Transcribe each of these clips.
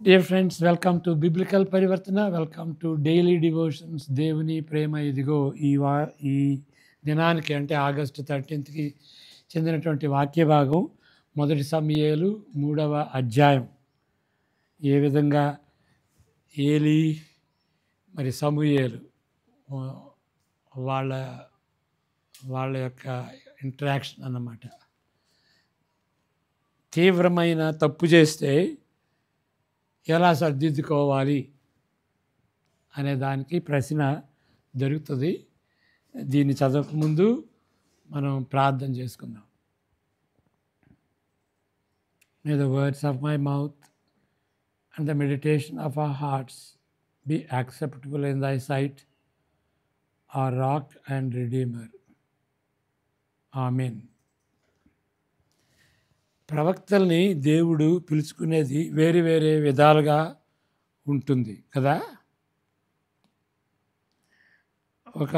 Dear friends, welcome to biblical Parivartana. Welcome to daily devotions. దేవుని ప్రేమ ఇదిగో ఈ దినానికి అంటే ఆగస్టు 13కి చెందినటువంటి వాక్య భాగం మొదటి సమూయేలు 3వ అధ్యాయం. ఏ విధంగా ఏలీ మరి సమూయేలు ఆ, వాళ్ళ వాళ్ళ యొక్క ఇంటరాక్షన్ అన్నమాట. తీవ్రమైన తప్పు చేస్తే ఎలా సర్దిద్దుకోవాలి అనే దానికి ప్రశ్న దొరుకుతుంది. దీన్ని చదవకముందు మనం ప్రార్థన చేసుకుందాం. May the words of my mouth and the meditation of our hearts be acceptable in thy sight, our rock and redeemer. Amen. ప్రవక్తల్ని దేవుడు పిలుచుకునేది వేరే వేరే విధాలుగా ఉంటుంది కదా. ఒక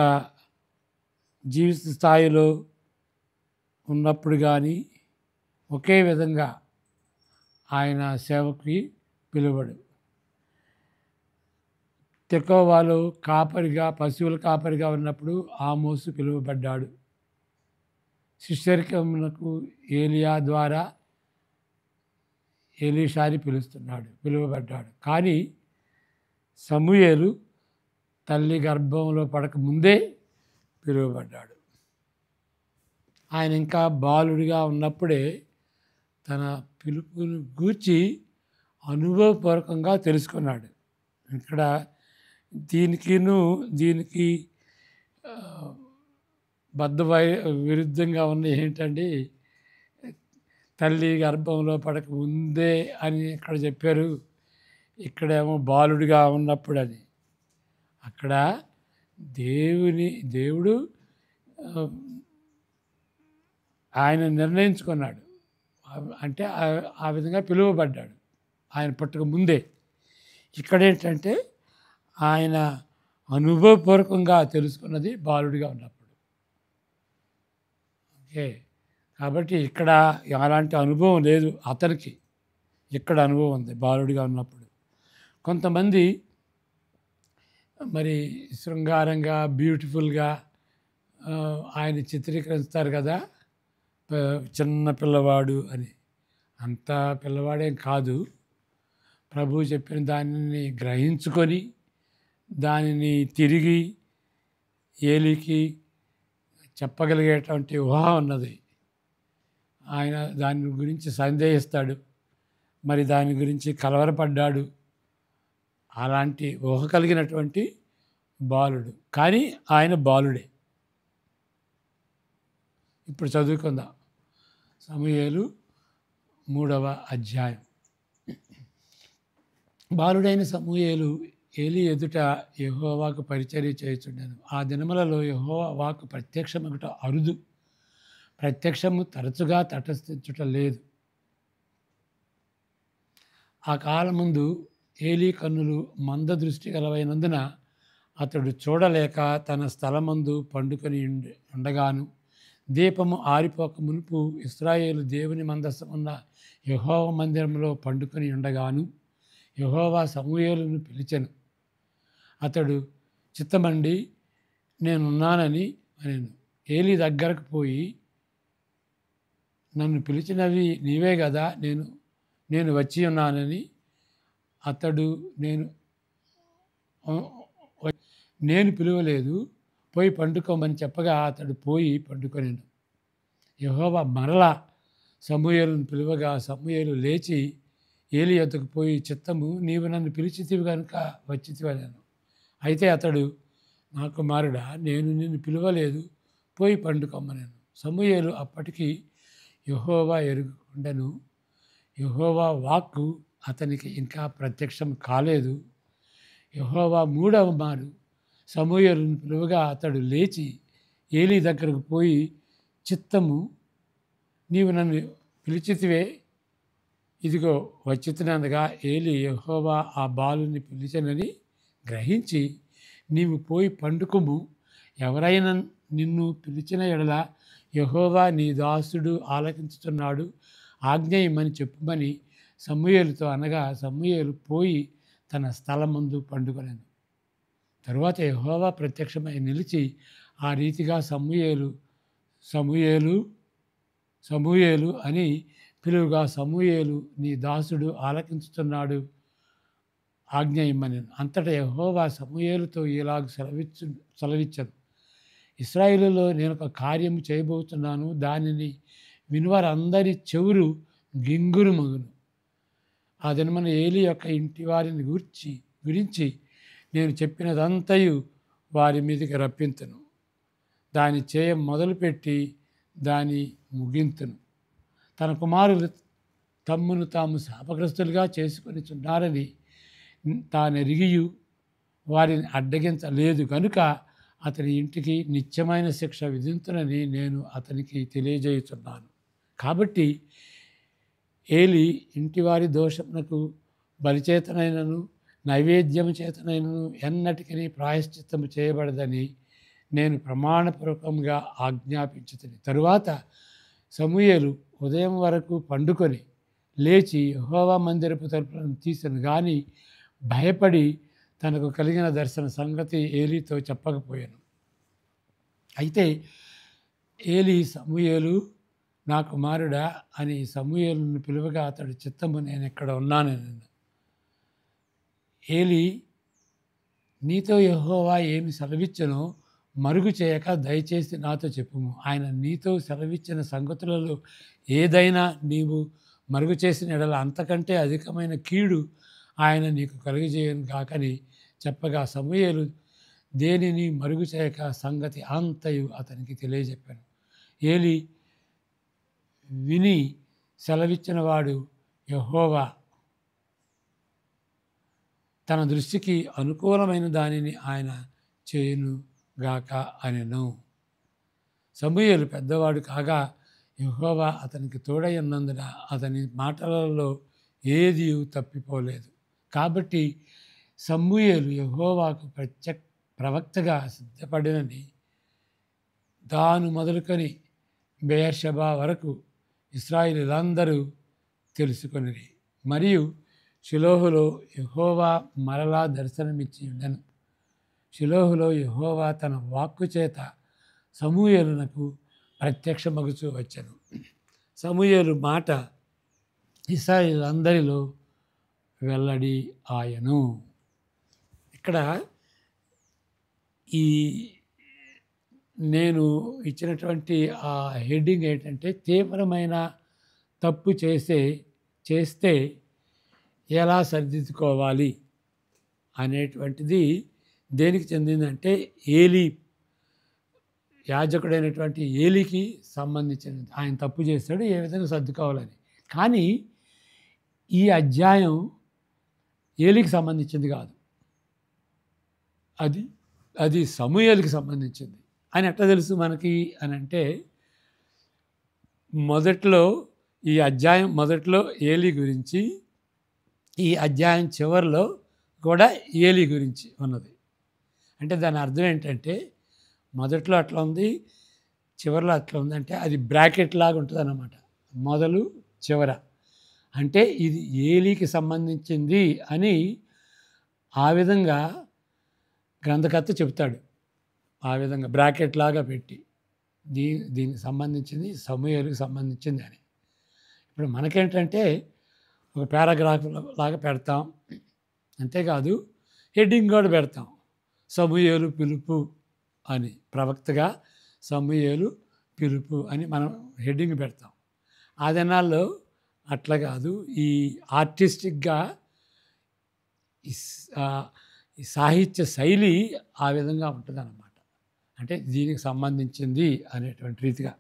జీవిత స్థాయిలో ఉన్నప్పుడు కానీ ఒకే విధంగా ఆయన సేవకి పిలువడు. తెకోవాలో కాపరిగా, పశువుల కాపరిగా ఉన్నప్పుడు ఆమోసు పిలువబడ్డాడు. శిష్యరికమునకు ఏలియా ద్వారా ఎలీషాని పిలువబడ్డాడు. కానీ సమూయేలు తల్లి గర్భంలో పడక ముందే పిలువబడ్డాడు. ఆయన ఇంకా బాలుడిగా ఉన్నప్పుడే తన పిలుపుని గూర్చి అనుభవపూర్వకంగా తెలుసుకున్నాడు. ఇక్కడ దీనికి ఆ, విరుద్ధంగా ఉన్న ఏంటంటే, తల్లి గర్భంలో పడక ముందే అని ఇక్కడ చెప్పారు, ఇక్కడేమో బాలుడిగా ఉన్నప్పుడు అని. అక్కడ దేవుడు ఆ, ఆయన నిర్ణయించుకున్నాడు. అంటే ఆ విధంగా పిలువబడ్డాడు ఆయన పుట్టక ముందే. ఇక్కడేంటంటే ఆయన అనుభవపూర్వకంగా తెలుసుకున్నది బాలుడిగా ఉన్నప్పుడు. ఓకే, కాబట్టి ఇక్కడ అలాంటి అనుభవం లేదు అతనికి. ఇక్కడ అనుభవం ఉంది బాలుడిగా ఉన్నప్పుడు. కొంతమంది మరి శృంగారంగా, బ్యూటిఫుల్గా ఆయన చిత్రీకరిస్తారు కదా, చిన్న పిల్లవాడు అని. అంత పిల్లవాడేం కాదు. ప్రభువు చెప్పిన దానిని గ్రహించుకొని దానిని తిరిగి ఏలీకి చెప్పగలిగేటువంటి ఊహ ఉన్నది. ఆయన దాని గురించి సందేహిస్తాడు, మరి దాని గురించి కలవరపడ్డాడు. అలాంటి ఊహ కలిగినటువంటి బాలుడు, కానీ ఆయన బాలుడే. ఇప్పుడు చదువుకుందాం. సమూయేలు 3వ అధ్యాయం. బాలుడైన సమూయేలు ఏలీ ఎదుట యెహోవాకు పరిచర్య చేయుచుండెను. ఆ దినములలో యెహోవా వాక్కు ప్రత్యక్షమగుట అరుదు, ప్రత్యక్షము తరచుగా తటస్థించుట లేదు. ఆ కాలముందు ఏలీ కన్నులు మంద దృష్టి గలవైనందున అతడు చూడలేక తన స్థలమందు పండుకొని ఉండగాను, దీపము ఆరిపోక మునుపు ఇశ్రాయేలు దేవుని మందసమున్న యెహోవా మందిరంలో పండుకొని ఉండగాను యెహోవా సమూయేలును పిలిచెను. అతడు చిత్తమండి నేనున్నానని అనెను. ఏలీ దగ్గరకు పోయి, నన్ను పిలిచినవి నీవే కదా, నేను వచ్చి ఉన్నానని. అతడు నేను పిలువలేదు, పోయి పండుకోమని చెప్పగా అతడు పోయి పండుకొనెను. యెహోవా మరలా సమూయేలును పిలువగా సమూయేలు లేచి ఏలీ యొద్దకు పోయి, చిత్తము నీవు నన్ను పిలిచితివి కనుక వచ్చితివనెను. అయితే అతడు, నా కుమారుడా, నేను నిన్ను పిలువలేదు, పోయి పండుకోమనెను. సమూయేలు అప్పటికి యెహోవా ఎరుగుకుండెను. యెహోవా వాక్కు అతనికి ఇంకా ప్రత్యక్షం కాలేదు. యెహోవా 3వ మారు సమూయేలును పిలువగా అతడు లేచి ఏలీ దగ్గరకు పోయి, చిత్తము నీవు నన్ను పిలిచితివే, ఇదిగో వచ్చితుననగా ఏలీ యెహోవా ఆ బాలుని పిలిచెనని గ్రహించి, నీవు పోయి పండుకుము, ఎవరైనా నిన్ను పిలిచిన ఎడల యెహోవా నీ దాసుడు ఆలకించుతున్నాడు, ఆజ్ఞ ఇమ్మని చెప్పుమని సమూయేలుతో అనగా, సమూయేలు పోయి తన స్థలమందు పండుకొనెను. తరువాత యెహోవా ప్రత్యక్షమై నిలిచి ఆ రీతిగా సమూయేలు సమూయేలు అని పిలువగా, సమూయేలు నీ దాసుడు ఆలకించుచున్నాడు, ఆజ్ఞ ఇమ్మనెను. అంతటా యెహోవా సమూయేలుతో ఇలాగ సెలవిచ్చెను, ఇశ్రాయేలులో నేనొక కార్యము చేయబోతున్నాను, దానిని వినివారందరి చెవులు గింగురుమగును. ఆ దినమున ఏలీ యొక్క ఇంటి వారిని గురించి నేను చెప్పినదంతయు వారి మీదకి రప్పింతును, దాని చేయ మొదలుపెట్టి దాని ముగింతును. తన కుమారులు తమ్మును తాము శాపగ్రస్తులుగా చేసుకొని చున్నారని తానెరిగియు వారిని అడ్డగించలేదు కనుక అతని ఇంటికి నిత్యమైన శిక్ష విధింతునని నేను అతనికి తెలియజేయుచున్నాను. కాబట్టి ఏలీ ఇంటివారి దోషమునకు బలిచేతనైనను నైవేద్యము చేతనైనను ఎన్నటికీ ప్రాయశ్చిత్తము చేయబడదని నేను ప్రమాణపూర్వకంగా ఆజ్ఞాపించుతుంది. తరువాత సమూయేలు ఉదయం వరకు పండుకొని లేచి యెహోవా మందిరపు తలుపులను తీసెను గాని భయపడి తనకు కలిగిన దర్శన సంగతి ఏలీతో చెప్పకపోయాను. అయితే ఏలీ సమూయేలు నా కుమారుడా అని సమూయేలును పిలువగా అతడు చిత్తము నేను ఇక్కడ ఉన్నానని. ఏలీ నీతో యెహోవా ఏమి సెలవిచ్చెనో మరుగు చేయక దయచేసి నాతో చెప్పుము. ఆయన నీతో సెలవిచ్చిన సంగతులలో ఏదైనా నీవు మరుగు చేసిన ఎడల అంతకంటే అధికమైన కీడు ఆయన నీకు కలుగజేయను కాకని చెప్పగా, సమూయేలు దేనిని మరుగు చేయక సంగతి అంతయు అతనికి తెలియజెప్పాను. ఏలీ విని సెలవిచ్చిన వాడు యెహోవా తన దృష్టికి అనుకూలమైన దానిని ఆయన చేయునుగాక అనెను. సమూయేలు పెద్దవాడు కాగా యెహోవా అతనికి తోడైనందున అతని మాటలలో ఏదీ తప్పిపోలేదు. కాబట్టి సమూయేలు యెహోవాకు ప్రవక్తగా సిద్ధపడినని దాను మొదలుకొని బెయేర్షెబా వరకు ఇశ్రాయేలీయులందరూ తెలుసుకొనిరి. మరియు షిలోహులో యెహోవా మరలా దర్శనమిచ్చి ఉండెను. షిలోహులో యెహోవా తన వాక్కు చేత సమూయేలునకు ప్రత్యక్షమగుచూ వచ్చెను. సమూయేలు మాట ఇశ్రాయేలీయులందరిలో వెల్లడి ఆయను. ఇక్కడ ఈ నేను ఇచ్చినటువంటి ఆ హెడ్డింగ్ ఏంటంటే, తీవ్రమైన తప్పు చేస్తే ఎలా సరిదిద్దుకోవాలి అనేటువంటిది దేనికి చెందిందంటే, ఏలీ యాజకుడైనటువంటి ఏలీకి సంబంధించినది. ఆయన తప్పు చేస్తాడు, ఏ విధంగా సర్దుకోవాలని. కానీ ఈ అధ్యాయం ఏలీకి సంబంధించింది కాదు, అది సమూయేలుకి సంబంధించింది అని ఎట్లా తెలుసు మనకి అని అంటే, ఈ అధ్యాయం మొదట్లో ఏలీ గురించి, ఈ అధ్యాయం చివరిలో కూడా ఏలీ గురించి ఉన్నది. అంటే దాని అర్థం ఏంటంటే, మొదట్లో అట్లా ఉంది, చివరిలో అట్లా ఉంది. అంటే అది బ్రాకెట్ లాగా ఉంటుంది అన్నమాట, మొదలు చివర. అంటే ఇది ఏలీకి సంబంధించింది అని ఆ విధంగా గ్రంథకర్త చెప్తాడు. ఆ విధంగా బ్రాకెట్ లాగా పెట్టి దీనికి సంబంధించింది, సమూయేలుకి సంబంధించింది అని. ఇప్పుడు మనకేంటంటే ఒక పారాగ్రాఫ్ లాగా పెడతాం, అంతేకాదు హెడ్డింగ్ కూడా పెడతాం, సమూయేలు పిలుపు అని. ప్రవక్తగా సమూయేలు పిలుపు అని మనం హెడ్డింగ్ పెడతాం. ఆ దినాల్లో అట్లా కాదు, ఈ ఆర్టిస్టిక్గా ఈ సాహిత్య శైలి ఆ విధంగా ఉంటుందన్నమాట. అంటే దీనికి సంబంధించింది అనేటువంటి రీతిగా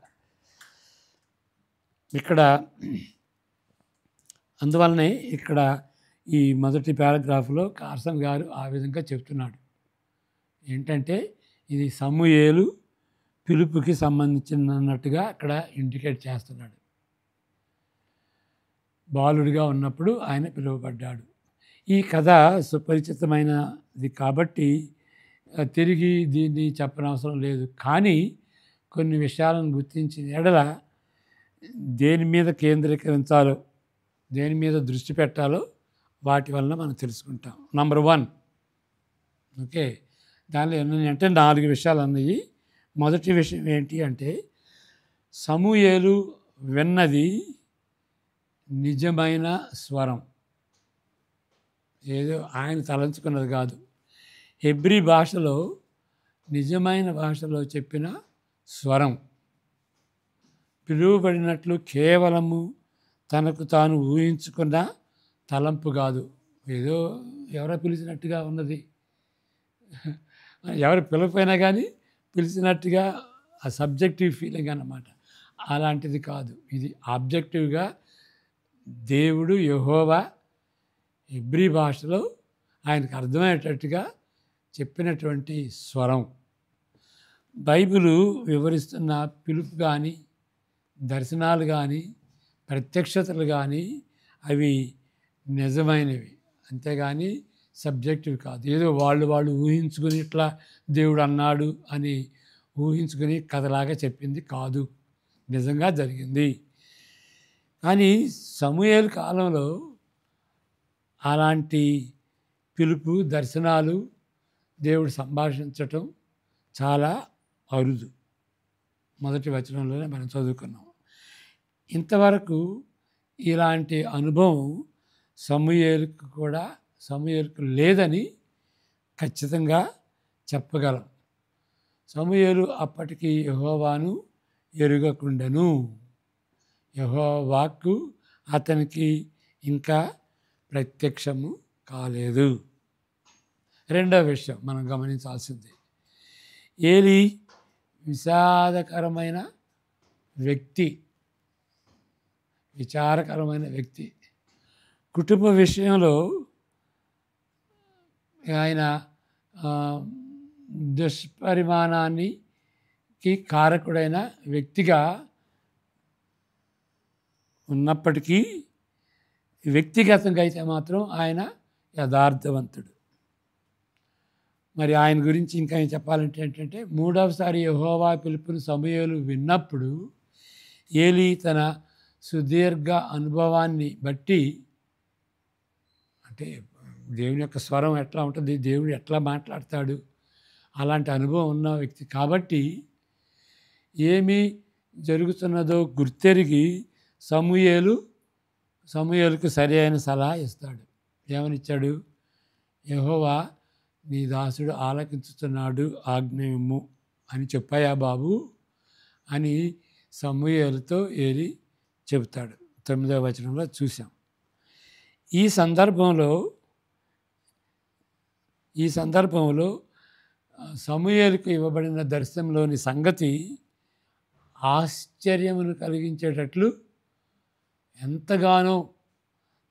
ఇక్కడ. అందువల్లనే ఇక్కడ ఈ మొదటి పారాగ్రాఫ్లో కార్సన్ గారు ఆ విధంగా చెప్తున్నాడు. ఏంటంటే ఇది సమూయేలు పిలుపుకి సంబంధించినట్టుగా అక్కడ ఇండికేట్ చేస్తున్నాడు. బాలుడిగా ఉన్నప్పుడు ఆయన పిలువబడ్డాడు. ఈ కథ సుపరిచితమైనది కాబట్టి తిరిగి దీన్ని చెప్పనవసరం లేదు. కానీ కొన్ని విషయాలను గుర్తించిన ఎడల దేని మీద కేంద్రీకరించాలో దేని మీద దృష్టి పెట్టాలో వాటి వలన మనం తెలుసుకుంటాం. నంబర్ 1. ఓకే. దానిలో ఎన్నున్నాయంటే 4 విషయాలు ఉన్నాయి. మొదటి విషయం ఏంటి అంటే, సమూయేలు విన్నది నిజమైన స్వరం. ఏదో ఆయన తలంచుకున్నది కాదు. హెబ్రీ భాషలో నిజమైన భాషలో చెప్పిన స్వరం. పిలువబడినట్లు కేవలము తనకు తాను ఊహించుకున్న తలంపు కాదు. ఏదో ఎవరో పిలిచినట్టుగా ఉన్నది. ఎవరు పిలవపోయినా కానీ పిలిచినట్టుగా ఆ సబ్జెక్టివ్ ఫీలింగ్ అన్నమాట. అలాంటిది కాదు. ఇది ఆబ్జెక్టివ్గా దేవుడు యెహోవా హెబ్రీ భాషలో ఆయనకు అర్థమయ్యేటట్టుగా చెప్పినటువంటి స్వరం. బైబిలు వివరిస్తున్న పిలుపు కానీ, దర్శనాలు కానీ, ప్రత్యక్షతలు కానీ అవి నిజమైనవి. అంతేగాని సబ్జెక్టివ్ కాదు. ఏదో వాళ్ళు ఊహించుకుని ఇట్లా దేవుడు అన్నాడు అని ఊహించుకుని కథలాగా చెప్పింది కాదు. నిజంగా జరిగింది. కానీ సమూయేలు కాలంలో అలాంటి పిలుపు, దర్శనాలు, దేవుడు సంభాషించటం చాలా అరుదు. మొదటి వచనంలోనే మనం చదువుకున్నాం. ఇంతవరకు ఇలాంటి అనుభవం సమూయేలుకు లేదని ఖచ్చితంగా చెప్పగలం. సమూయేలు అప్పటికి యెహోవాను ఎరుగకుండెను. యెహోవా వాక్కు అతనికి ఇంకా ప్రత్యక్షము కాలేదు. రెండవ విషయం మనం గమనించాల్సింది, ఏలీ విషాదకరమైన వ్యక్తి, విచారకరమైన వ్యక్తి. కుటుంబ విషయంలో ఆయన దుష్పరిమాణానికి కారకుడైన వ్యక్తిగా ఉన్నప్పటికీ వ్యక్తిగతంగా అయితే మాత్రం ఆయన యథార్థవంతుడు. మరి ఆయన గురించి ఇంకా ఏం చెప్పాలంటే ఏంటంటే, మూడవసారి యెహోవా పిలుపుని సమూయేలు విన్నప్పుడు ఏలీ తన సుదీర్ఘ అనుభవాన్ని బట్టి, అంటే దేవుని యొక్క స్వరం ఎట్లా ఉంటుంది, దేవుడు ఎట్లా మాట్లాడతాడు, అలాంటి అనుభవం ఉన్న వ్యక్తి కాబట్టి ఏమి జరుగుతున్నదో గుర్తెరిగి సమూయేలుకు సరి అయిన సలహా ఇస్తాడు. ఏమనిచ్చాడు? యెహోవా నీ దాసుడు ఆలకించుతున్నాడు, ఆజ్ఞ ఇమ్ము అని చెప్పాయా బాబు అని సమూయేలుతో ఏలీ చెబుతాడు. 9వ వచనంలో చూసాం. ఈ సందర్భంలో సమూయేలుకు ఇవ్వబడిన దర్శనంలోని సంగతి ఆశ్చర్యమును కలిగించేటట్లు ఎంతగానో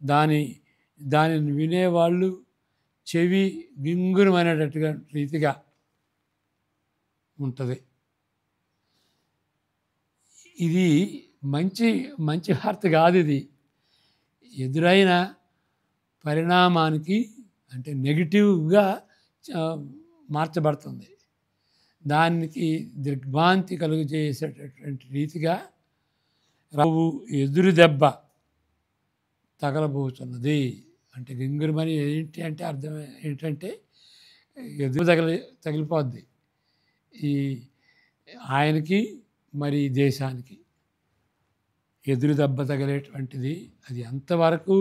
దానిని వినేవాళ్ళు చెవి గింగురమనేటట్టుగా రీతిగా ఉంటుంది. ఇది మంచి వార్త కాదు. ఇది ఎదురైన పరిణామానికి అంటే నెగిటివ్గా మార్చబడుతుంది. దానికి దిగ్భ్రాంతి కలుగజేసేటటువంటి రీతిగా రావు ఎదురు దెబ్బ తగలబోతున్నది. అంటే గింగురమని ఏంటి అంటే అర్థం ఏంటంటే ఎదురు తగిలిపోద్ది ఈ ఆయనకి మరి దేశానికి ఎదురు దెబ్బ తగిలేటువంటిది. అది ఎంతవరకు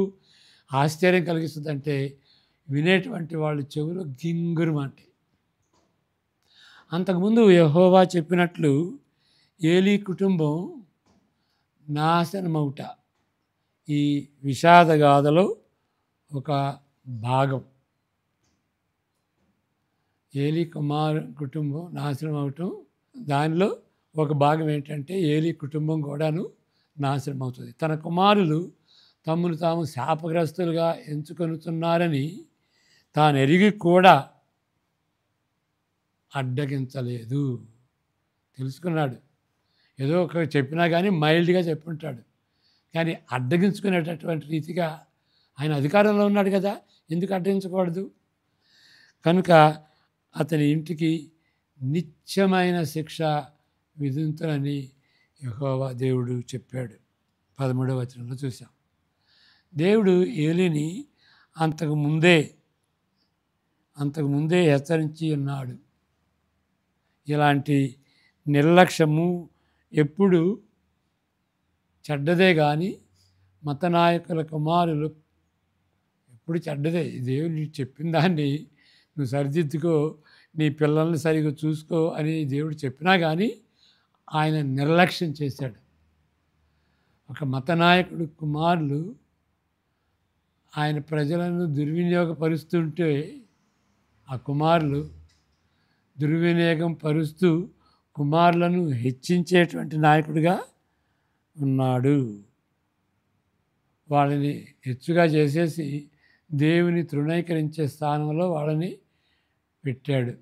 ఆశ్చర్యం కలిగిస్తుందంటే వినేటువంటి వాళ్ళు చెవులు గింగురమంటాయి. అంతకుముందు యెహోవా చెప్పినట్లు ఏలీ కుటుంబం నాశనమౌట ఈ విషాదగాథలో ఒక భాగం. ఏలీ కుటుంబం నాశనం అవటం దానిలో ఒక భాగం ఏంటంటే ఏలీ కుటుంబం కూడాను నాశనం అవుతుంది. తన కుమారులు తమను తాము శాపగ్రస్తులుగా ఎంచుకొనుతున్నారని తాను ఎరిగి కూడా అడ్డగించలేదు. తెలుసుకున్నాడు. ఏదో ఒక చెప్పినా కానీ మైల్డ్గా చెప్పుంటాడు. కానీ అడ్డగించుకునేటటువంటి రీతిగా ఆయన అధికారంలో ఉన్నాడు కదా, ఎందుకు అడ్డగించకూడదు? కనుక అతని ఇంటికి నిత్యమైన శిక్ష విధింతులని యెహోవా దేవుడు చెప్పాడు. 13వ వచనంలో చూసాం. దేవుడు ఏలీని అంతకుముందే హెచ్చరించి ఉన్నాడు. ఇలాంటి నిర్లక్ష్యము ఎప్పుడు చెడ్డదే కానీ మత నాయకుల కుమారులు ఎప్పుడు చెడ్డదే. దేవుడు చెప్పిన దాన్ని నువ్వు సరిదిద్దుకో, నీ పిల్లల్ని సరిగ్గా చూసుకో అని దేవుడు చెప్పినా కానీ ఆయన నిర్లక్ష్యం చేశాడు. ఒక మత నాయకుడు కుమారులు ఆయన ప్రజలను దుర్వినియోగపరుస్తుంటే ఆ కుమారులు దుర్వినియోగం పరుస్తూ కుమారులను హెచ్చించేటువంటి నాయకుడిగా ఉన్నాడు. వాళ్ళని హెచ్చుగా చేసేసి దేవుని తృణీకరించే స్థానంలో వాళ్ళని పెట్టాడు.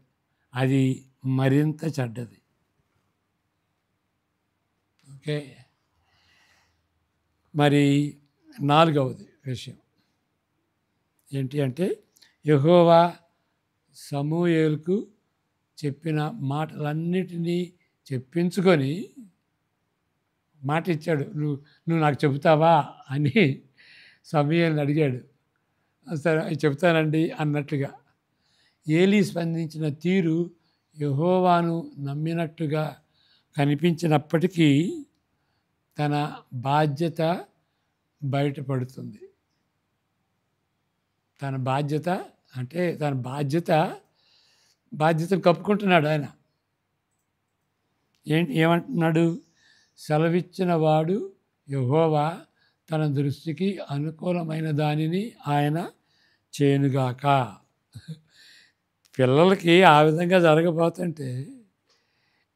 అది మరింత చెడ్డది. ఓకే, మరి 4వది విషయం ఏంటి అంటే, యెహోవా సమూయేలుకు చెప్పిన మాటలన్నిటినీ చెప్పించుకొని మాట ఇచ్చాడు. నువ్వు నాకు చెబుతావా అని సమూయేలుని అడిగాడు. సరే చెప్తానండి అన్నట్టుగా. ఏలీ స్పందించిన తీరు యెహోవాను నమ్మినట్టుగా కనిపించినప్పటికీ తన బాధ్యత బయటపడుతుంది. తన బాధ్యతను కప్పుకుంటున్నాడు ఆయన. ఏమంటున్నాడు? సెలవిచ్చిన వాడు యెహోవా తన దృష్టికి అనుకూలమైన దానిని ఆయన చేయునుగాక. పిల్లలకి ఆ విధంగా జరగబోతుంటే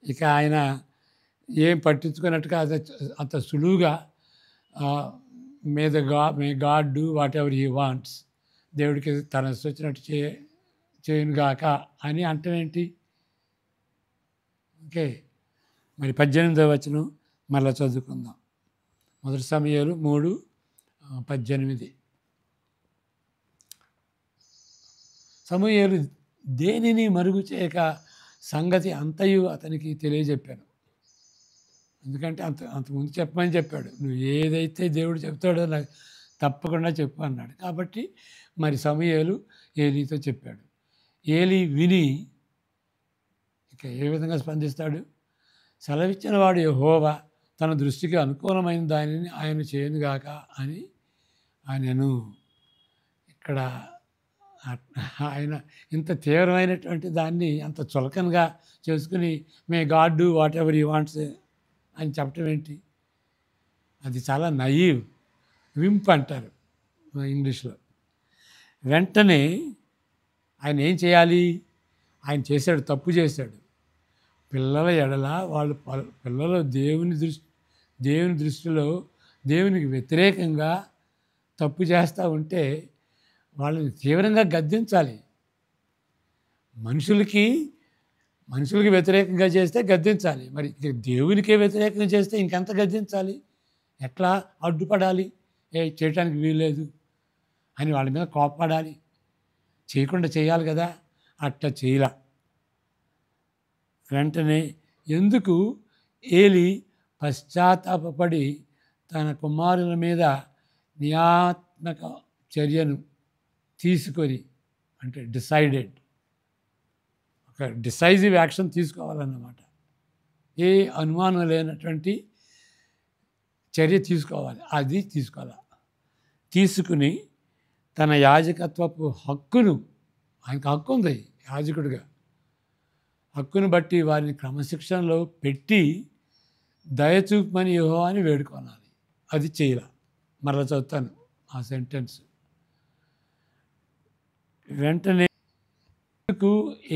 ఇక ఆయన ఏం పట్టించుకున్నట్టుగా అంత సులువుగా may God do what ever he wants, దేవుడికి తన వచ్చినట్టు చేయునుగాక అని అంటమేంటి? ఓకే, మరి 18వ వచనం మళ్ళీ చదువుకుందాం. 1 సమూయేలు 3:18. సమూయేలు దేనిని మరుగు చేయక సంగతి అంతయు అతనికి తెలియజెప్పాను. ఎందుకంటే అంతకుముందు చెప్పమని చెప్పాడు. నువ్వు ఏదైతే దేవుడు చెప్తాడో నాకు తప్పకుండా చెప్పు అన్నాడు. కాబట్టి మరి సమూయేలు ఏలీతో చెప్పాడు. ఏలీ విని ఇక ఏ విధంగా స్పందిస్తాడు? సెలవిచ్చిన వాడు యెహోవా తన దృష్టికి అనుకూలమైన దానిని ఆయన చేయనుగాక అని ఆయనను. ఇక్కడ ఆయన ఇంత తీవ్రమైనటువంటి దాన్ని అంత చులకనగా చేసుకుని may God do what ever he wants అని చెప్పటం ఏంటి? అది చాలా నయీవ్, వింప్ అంటారు ఇంగ్లీష్లో. వెంటనే ఆయన ఏం చేయాలి? ఆయన చేశాడు, తప్పు చేశాడు. పిల్లల ఎడల పిల్లలు దేవుని దృష్టిలో దేవునికి వ్యతిరేకంగా తప్పు చేస్తూ ఉంటే వాళ్ళని తీవ్రంగా గద్దించాలి. మనుషులకి వ్యతిరేకంగా చేస్తే గద్దించాలి. మరి దేవునికే వ్యతిరేకంగా చేస్తే ఇంకెంత గద్దించాలి? ఎట్లా అడ్డుపడాలి? చేయటానికి వీల్లేదు అని వాళ్ళ మీద కోప్పడాలి. చేయకుండా చేయాలి కదా, అట్లా చేయలా. వెంటనే ఎందుకు ఏలీ పశ్చాత్తాపపడి తన కుమారుల మీద నియాత్మక చర్యను తీసుకొని, అంటే ఒక డిసైజివ్ యాక్షన్ తీసుకోవాలన్నమాట. ఏ అనుమానం లేనటువంటి చర్య తీసుకోవాలి. అది తీసుకోవాలి. తీసుకుని తన యాజకత్వపు హక్కును, ఆయనకు హక్కు ఉంది యాజకుడిగా, హక్కును బట్టి వారిని క్రమశిక్షణలో పెట్టి దయచూపమని యెహోవాని వేడుకోనాలి. అది చేయాల. మరలా చదువుతాను ఆ సెంటెన్స్. వెంటనే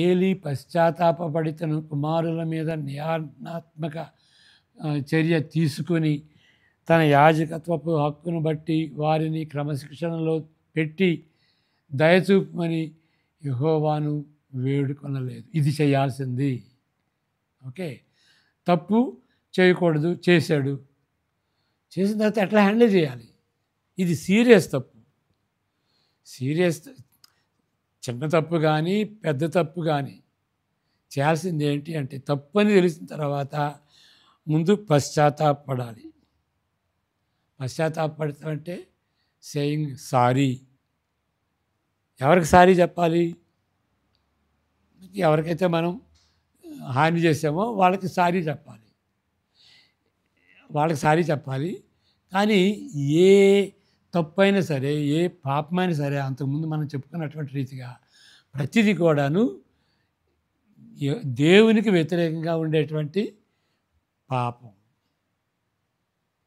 ఏలీ పశ్చాత్తాపపడి తన కుమారుల మీద న్యాయాత్మక చర్య తీసుకుని తన యాజకత్వపు హక్కును బట్టి వారిని క్రమశిక్షణలో పెట్టి దయచూపమని యెహోవాను వేడుకొనలేదు. ఇది చేయాల్సింది. ఓకే, తప్పు చేయకూడదు, చేశాడు. చేసిన తర్వాత ఎట్లా హ్యాండిల్ చేయాలి? ఇది సీరియస్ తప్పు. చిన్న తప్పు కానీ పెద్ద తప్పు కానీ చేయాల్సింది ఏంటి అంటే, తప్పు అని తెలిసిన తర్వాత ముందు పశ్చాత్తాపడాలి. పశ్చాత్తాపడతామంటే సేయింగ్ సారీ. ఎవరికి సారీ చెప్పాలి? ఎవరికైతే మనం హాని చేసామో వాళ్ళకి సారీ చెప్పాలి. వాళ్ళకి సారీ చెప్పాలి. కానీ ఏ తప్పైనా సరే, ఏ పాపమైనా సరే అంతకుముందు మనం చెప్పుకున్నటువంటి రీతిగా ప్రతిదీ కూడాను దేవునికి వ్యతిరేకంగా ఉండేటువంటి పాపం.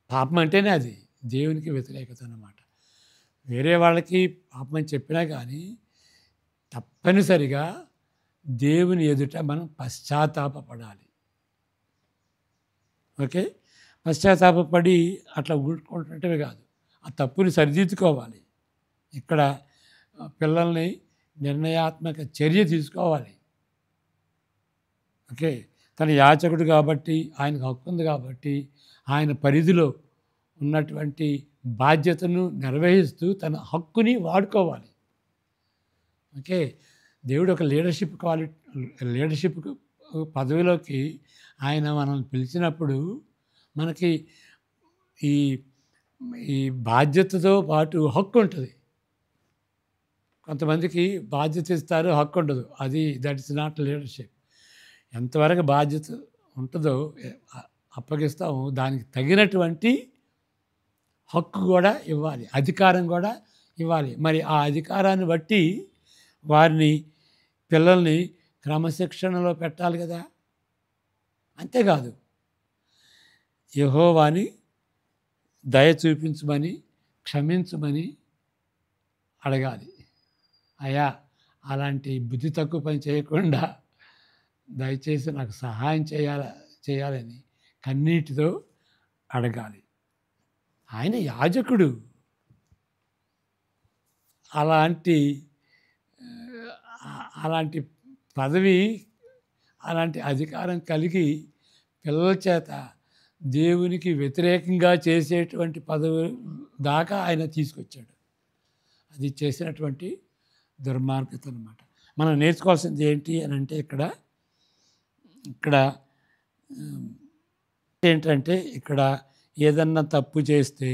పాపం అంటేనే అది దేవునికి వ్యతిరేకత అన్నమాట. వేరే వాళ్ళకి పాపం అని చెప్పినా కానీ తప్పనిసరిగా దేవుని ఎదుట మనం పశ్చాత్తాపపడాలి. ఓకే, పశ్చాత్తాపపడి అట్లా ఊరుకుంటుంటే కాదు, ఆ తప్పుని సరిదిద్దుకోవాలి. ఇక్కడ పిల్లల్ని నిర్ణయాత్మక చర్య తీసుకోవాలి. ఓకే, తన యాచకుడు కాబట్టి ఆయనకు హక్కు ఉంది కాబట్టి ఆయన పరిధిలో ఉన్నటువంటి బాధ్యతను నిర్వహిస్తూ తన హక్కుని వాడుకోవాలి. ఓకే, దేవుడు ఒక లీడర్షిప్ పదవిలోకి ఆయన మనల్ని పిలిచినప్పుడు మనకి ఈ ఈ బాధ్యతతో పాటు హక్కు ఉంటుంది. కొంతమందికి బాధ్యత ఇస్తారు, హక్కు ఉండదు. That is not leadership. ఎంతవరకు బాధ్యత ఉంటుందో అప్పగిస్తాము, దానికి తగినటువంటి హక్కు కూడా ఇవ్వాలి, అధికారం కూడా ఇవ్వాలి. మరి ఆ అధికారాన్ని బట్టి వారిని పిల్లల్ని క్రమశిక్షణలో పెట్టాలి కదా. అంతేకాదు యెహోవాని దయ చూపించమని, క్షమించమని అడగాలి. అయ్యా, అలాంటి బుద్ధి తక్కువ పని చేయకుండా దయచేసి నాకు సహాయం చేయాలని కన్నీటితో అడగాలి. ఆయన యాజకుడు. అలాంటి పదవి, అలాంటి అధికారం కలిగి పిల్లల చేత దేవునికి వ్యతిరేకంగా చేసేటువంటి పదవి దాకా ఆయన తీసుకొచ్చాడు. అది చేసినటువంటి దుర్మార్గత అన్నమాట. మనం నేర్చుకోవాల్సింది ఏంటి అని అంటే ఇక్కడ ఏంటంటే ఇక్కడ ఏదన్నా తప్పు చేస్తే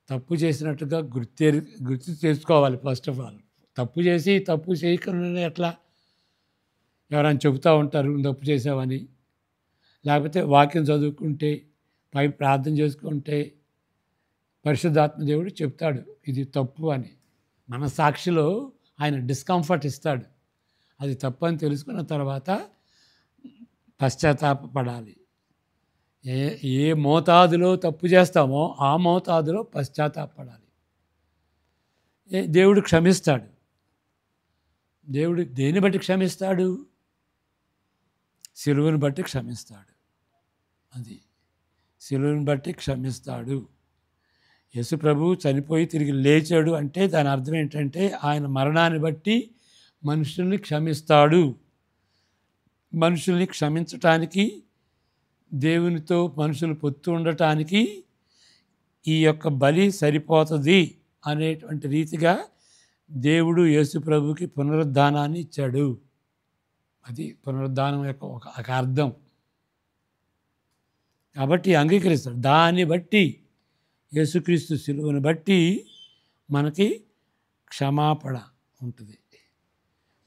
తప్పు చేసినట్టుగా గుర్తు చేసుకోవాలి. ఫస్ట్ ఆఫ్ ఆల్ తప్పు చేయకుండా ఎట్లా ఎవరైనా చెబుతూ ఉంటారు తప్పు చేసావని, లేకపోతే వాక్యం చదువుకుంటే పై ప్రార్థన చేసుకుంటే పరిశుద్ధాత్మ దేవుడు చెప్తాడు ఇది తప్పు అని. మన సాక్షిలో ఆయన డిస్కంఫర్ట్ ఇస్తాడు. అది తప్పు అని తెలుసుకున్న తర్వాత పశ్చాత్తాపపడాలి. ఏ మోతాదులో తప్పు చేస్తామో ఆ మోతాదులో పశ్చాత్తాపపడాలి. దేవుడు క్షమిస్తాడు. దేవుడు దేన్ని బట్టి క్షమిస్తాడు? సిలువను బట్టి క్షమిస్తాడు. అది సిలువను బట్టి క్షమిస్తాడు. యేసు ప్రభువు చనిపోయి తిరిగి లేచాడు అంటే దాని అర్థం ఏంటంటే ఆయన మరణాన్ని బట్టి మనుషుల్ని క్షమిస్తాడు. మనుషుల్ని క్షమించటానికి, దేవునితో మనుషులు పొత్తు ఉండటానికి ఈ యొక్క బలి సరిపోతుంది అనేటువంటి రీతిగా దేవుడు యేసు ప్రభువుకి పునరుద్ధానాన్ని ఇచ్చాడు. అది పునరుద్ధానం యొక్క ఒక అర్థం. కాబట్టి అంగీకరిస్తాడు. దాన్ని బట్టి యేసుక్రీస్తు సిలువను బట్టి మనకి క్షమాపణ ఉంటుంది.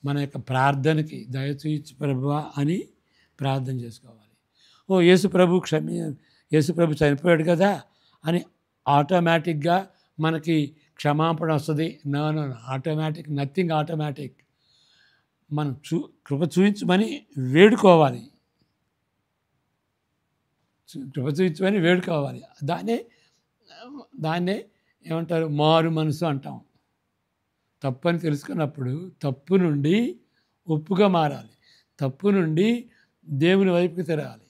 మన యొక్క ప్రార్థనకి దయచూచి ప్రభువా అని ప్రార్థన చేసుకోవాలి. యేసు ప్రభు చనిపోయాడు కదా అని ఆటోమేటిక్గా మనకి క్షమాపణ వస్తుంది. No, nothing automatic. మనం కృప చూపించమని వేడుకోవాలి. దాన్నే ఏమంటారు? మారు మనసు అంటాం. తప్పు అని తెలుసుకున్నప్పుడు తప్పు నుండి ఒప్పుగా మారాలి. తప్పు నుండి దేవుని వైపుకి తిరగాలి.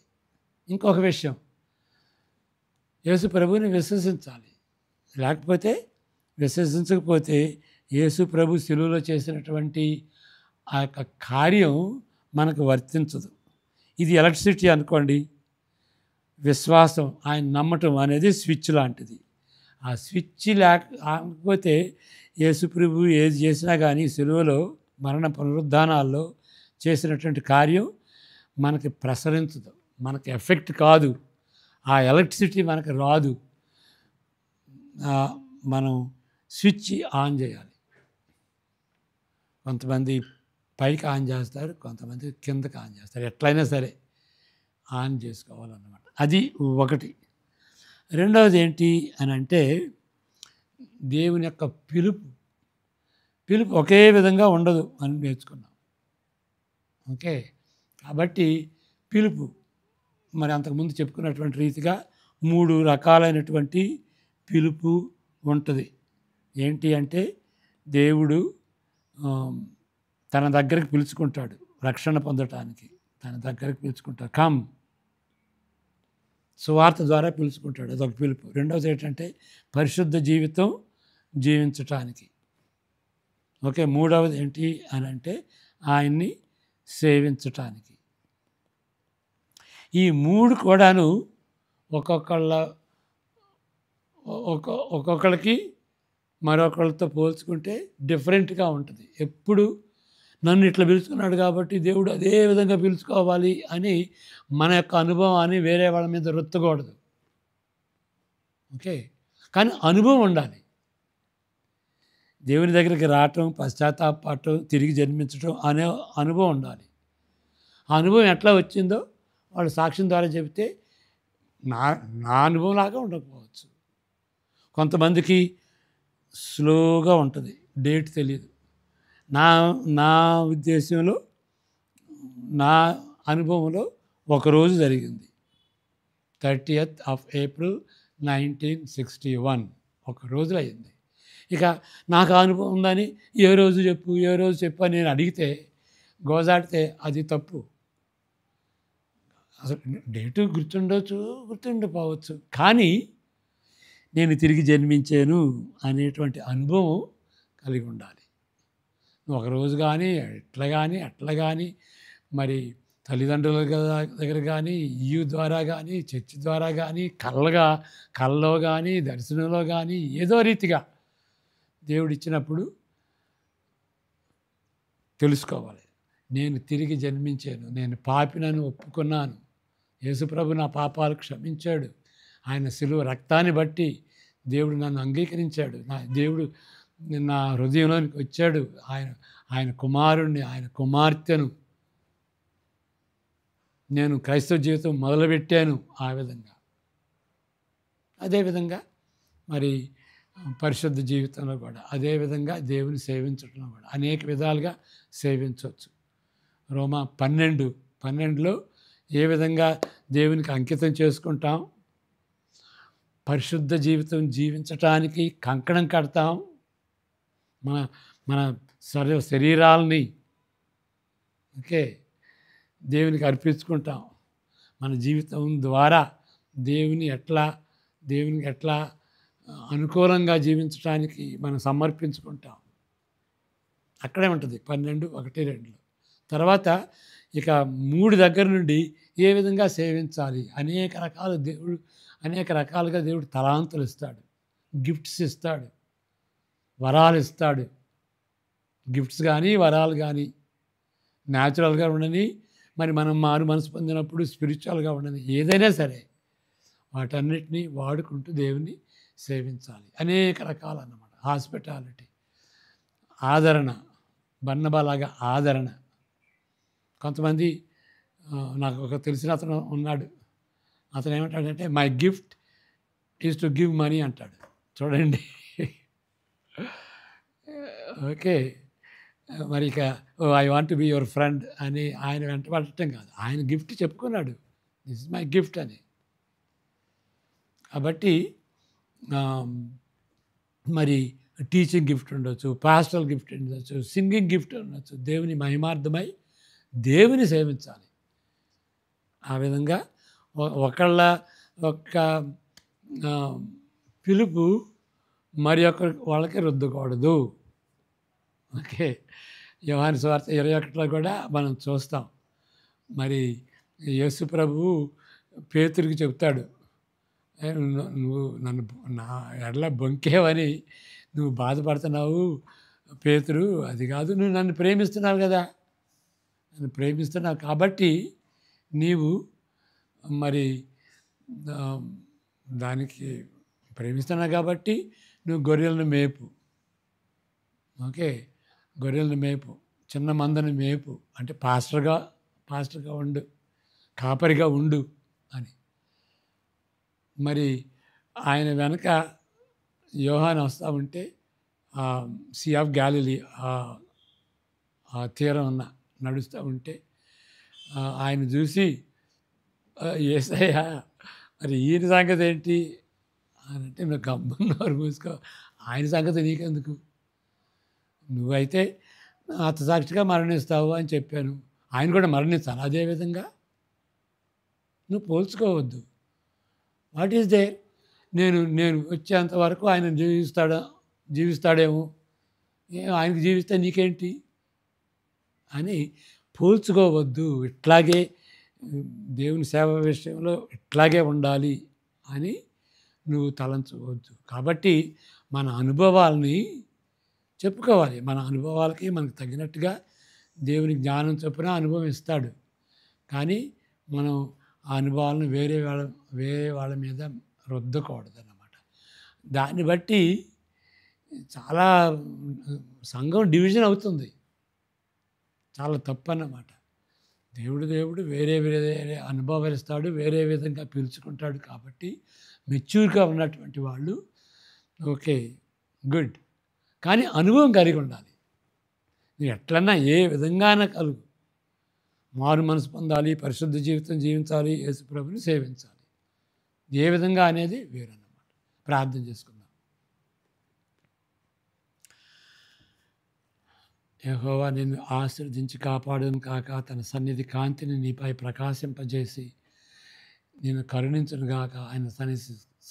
ఇంకొక విషయం, యేసు ప్రభువుని విశ్వసించాలి. విశ్వసించకపోతే యేసు ప్రభు శిలువలో చేసినటువంటి ఆ యొక్క కార్యం మనకు వర్తించదు. ఇది ఎలక్ట్రిసిటీ అనుకోండి. విశ్వాసం, ఆయన నమ్మటం అనేది స్విచ్ లాంటిది. ఆ స్విచ్ లేకపోతే యేసు ప్రభు ఏది చేసినా కానీ సిలువలో మరణ పునరుద్ధానాల్లో చేసినటువంటి కార్యం మనకి ప్రసరించదు, మనకి ఎఫెక్ట్ కాదు. ఆ ఎలక్ట్రిసిటీ మనకు రాదు. మనం స్విచ్ ఆన్ చేయాలి. కొంతమంది పైకి ఆన్ చేస్తారు, కొంతమంది కిందకి ఆన్ చేస్తారు. ఎట్లయినా సరే ఆన్ చేసుకోవాలన్నమాట. అది ఒకటి. రెండవది ఏంటి అని అంటే దేవుని యొక్క పిలుపు ఒకే విధంగా ఉండదు అని నేర్చుకున్నాం. ఓకే. కాబట్టి పిలుపు మరి అంతకుముందు చెప్పుకున్నటువంటి రీతిగా 3 రకాలైనటువంటి పిలుపు ఉంటుంది. ఏంటి అంటే దేవుడు తన దగ్గరికి పిలుచుకుంటాడు రక్షణ పొందటానికి. తన దగ్గరికి పిలుచుకుంటాడు. కమ్, సువార్త ద్వారా పిలుచుకుంటాడు. అదొక పిలుపు. రెండవది ఏంటంటే పరిశుద్ధ జీవితం జీవించటానికి. ఓకే. మూడవది ఏంటి అని అంటే ఆయన్ని సేవించటానికి. ఈ 3 కూడాను ఒక్కొక్కళ్ళకి మరొకళ్ళతో పోల్చుకుంటే డిఫరెంట్గా ఉంటుంది. ఎప్పుడు నన్ను ఇట్లా పిలుచుకున్నాడు కాబట్టి దేవుడు అదే విధంగా పిలుచుకోవాలి అని మన యొక్క అనుభవాన్ని వేరే వాళ్ళ మీద రుద్దకూడదు. ఓకే. కానీ అనుభవం ఉండాలి. దేవుని దగ్గరికి రావటం, పశ్చాత్తాపడటం, తిరిగి జన్మించటం అనే అనుభవం ఉండాలి. ఆ అనుభవం ఎట్లా వచ్చిందో వాళ్ళు సాక్ష్యం ద్వారా చెబితే నా అనుభవం లాగా ఉండకపోవచ్చు. కొంతమందికి స్లోగా ఉంటుంది, డేట్ తెలియదు. నా ఉద్దేశంలో, నా అనుభవంలో ఒకరోజు జరిగింది. 30th of April 1961 ఒక రోజులో అయింది. ఇక నాకు అనుభవం ఉందని ఏ రోజు చెప్పు అని నేను అడిగితే, గోజాడితే అది తప్పు. అసలు డేటు గుర్తుండకపోవచ్చు, కానీ నేను తిరిగి జన్మించాను అనేటువంటి అనుభవం కలిగి ఉండాలి. ఒకరోజు కానీ అట్లా కానీ మరి తల్లిదండ్రుల దగ్గర కానీ, ఇయ్యు ద్వారా కానీ, చర్చి ద్వారా కానీ, కళ్ళలో కానీ, దర్శనంలో కానీ ఏదో రీతిగా దేవుడిచ్చినప్పుడు తెలుసుకోవాలి. నేను తిరిగి జన్మించాను, నేను పాపినని ఒప్పుకున్నాను, యేసుప్రభు నా పాపాలు క్షమించాడు, ఆయన శిలువ రక్తాన్ని బట్టి దేవుడు నన్ను అంగీకరించాడు, దేవుడు నా హృదయంలోనికి వచ్చాడు, ఆయన కుమారుణ్ణి, ఆయన కుమార్తెను నేను క్రైస్తవ జీవితం మొదలుపెట్టాను. ఆ విధంగా అదేవిధంగా మరి పరిశుద్ధ జీవితంలో కూడా అదేవిధంగా దేవుని సేవించడంలో కూడా అనేక విధాలుగా సేవించవచ్చు. రోమా 12:12లో ఏ విధంగా దేవునికి అంకితం చేసుకుంటాం, పరిశుద్ధ జీవితం జీవించటానికి కంకణం కడతాం, మన శరీరాలని ఓకే దేవునికి అర్పించుకుంటాం. మన జీవితం ద్వారా దేవునికి ఎట్లా అనుకూలంగా జీవించడానికి మనం సమర్పించుకుంటాం. అక్కడే ఉంటుంది 12:1-2. తర్వాత ఇక 3 దగ్గర నుండి ఏ విధంగా సేవించాలి, అనేక రకాలుగా దేవుడు తలాంతులు ఇస్తాడు, గిఫ్ట్స్ ఇస్తాడు, వరాలు ఇస్తాడు. గిఫ్ట్స్ కానీ వరాలు కానీ న్యాచురల్గా ఉండని, మరి మనం మారు మనసు పొందినప్పుడు స్పిరిచువల్గా ఉండని, ఏదైనా సరే వాటన్నిటినీ వాడుకుంటూ దేవుని సేవించాలి. అనేక రకాలు అన్నమాట. హాస్పిటాలిటీ, ఆదరణ, బన్నబాలాగా ఆదరణ. కొంతమంది నాకు ఒక తెలిసిన అతను ఉన్నాడు. అతను ఏమంటాడంటే my gift is to give money అంటాడు. చూడండి. ఓకే. మరి ఇక I want to be your friend అని ఆయన వెంటబడటం కాదు, ఆయన గిఫ్ట్ చెప్పుకున్నాడు, దిస్ ఇస్ మై గిఫ్ట్ అని. కాబట్టి మరి టీచింగ్ గిఫ్ట్ ఉండొచ్చు, పాస్టల్ గిఫ్ట్ ఉండొచ్చు, సింగింగ్ గిఫ్ట్ ఉండొచ్చు. దేవుని మహిమార్థమై దేవుని సేవించాలి. ఆ విధంగా ఒకళ్ళ ఒక్క పిలుపు మరి వాళ్ళకి రుద్దకూడదు. ఓకే. యోహాను సువార్త 21లో కూడా మనం చూస్తాం. మరి యేసు ప్రభువు పేతురుకి చెప్తాడు, నువ్వు నా ఎడల బొంకేవని నువ్వు బాధపడుతున్నావు పేతురు, అది కాదు, నువ్వు నన్ను ప్రేమిస్తున్నావు కదా, నన్ను ప్రేమిస్తున్నావు కాబట్టి నీవు మరి దానికి ప్రేమిస్తున్నావు కాబట్టి నువ్వు గొర్రెలను మేపు. ఓకే. గొర్రెలను మేపు, చిన్న మందని మేపు అంటే పాస్టర్గా ఉండు, కాపరిగా ఉండు అని. మరి ఆయన వెనక యోహాను వస్తూ ఉంటే సీ ఆఫ్ గ్యాలిలీ ఆ తీరం నడుస్తూ ఉంటే ఆయన చూసి యేసయ్య మరి ఈయన సంగతి ఏంటి అని అంటే, నువ్వు గమ్మున్నారు మూసుకో, ఆయన సంగతి నీకెందుకు, నువ్వైతే హతసాక్షిగా మరణిస్తావు అని చెప్పాను, ఆయన కూడా మరణిస్తాను అదేవిధంగా, నువ్వు పోల్చుకోవద్దు. వాట్ ఈస్ దేర్, నేను వచ్చేంత వరకు ఆయన జీవిస్తాడేమో, ఆయనకి జీవిస్తే నీకేంటి అని పోల్చుకోవద్దు. ఇట్లాగే దేవుని సేవ విషయంలో ఇట్లాగే ఉండాలి అని నువ్వు తలంచవద్దు. కాబట్టి మన అనుభవాల్ని చెప్పుకోవాలి. మన అనుభవాలకి మనకు తగినట్టుగా దేవుని జ్ఞానం చొప్పున అనుభవం ఇస్తాడు. కానీ మనం ఆ అనుభవాలను వేరే వాళ్ళ మీద రుద్దకూడదన్నమాట. దాన్ని బట్టి చాలా సంఘం డివిజన్ అవుతుంది. చాలా తప్పన్నమాట. దేవుడు వేరే అనుభవాలు ఇస్తాడు, వేరే విధంగా పిలుచుకుంటాడు. కాబట్టి మెచ్యూర్గా ఉన్నటువంటి వాళ్ళు ఓకే, గుడ్, కానీ అనుభవం కలిగి ఉండాలి. నువ్వు ఎట్లన్నా ఏ విధంగాన కలుగు, మారు మనసు పొందాలి, పరిశుద్ధ జీవితం జీవించాలి, యేసు ప్రభుని సేవించాలి. ఏ విధంగా అనేది వేరన్నమాట. ప్రార్థన చేసుకుందాం. యెహోవా నిన్ను ఆశీర్వదించి కాపాడును కాక, తన సన్నిధి కాంతిని నీపై ప్రకాశింపజేసి నిన్ను కరుణించును గాక. ఆయన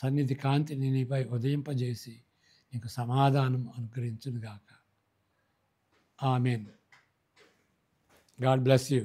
సన్నిధి కాంతిని నీపై ఉదయింపజేసి నీకు సమాధానం అనుగ్రహించును గాక. ఆమేన్. God bless you.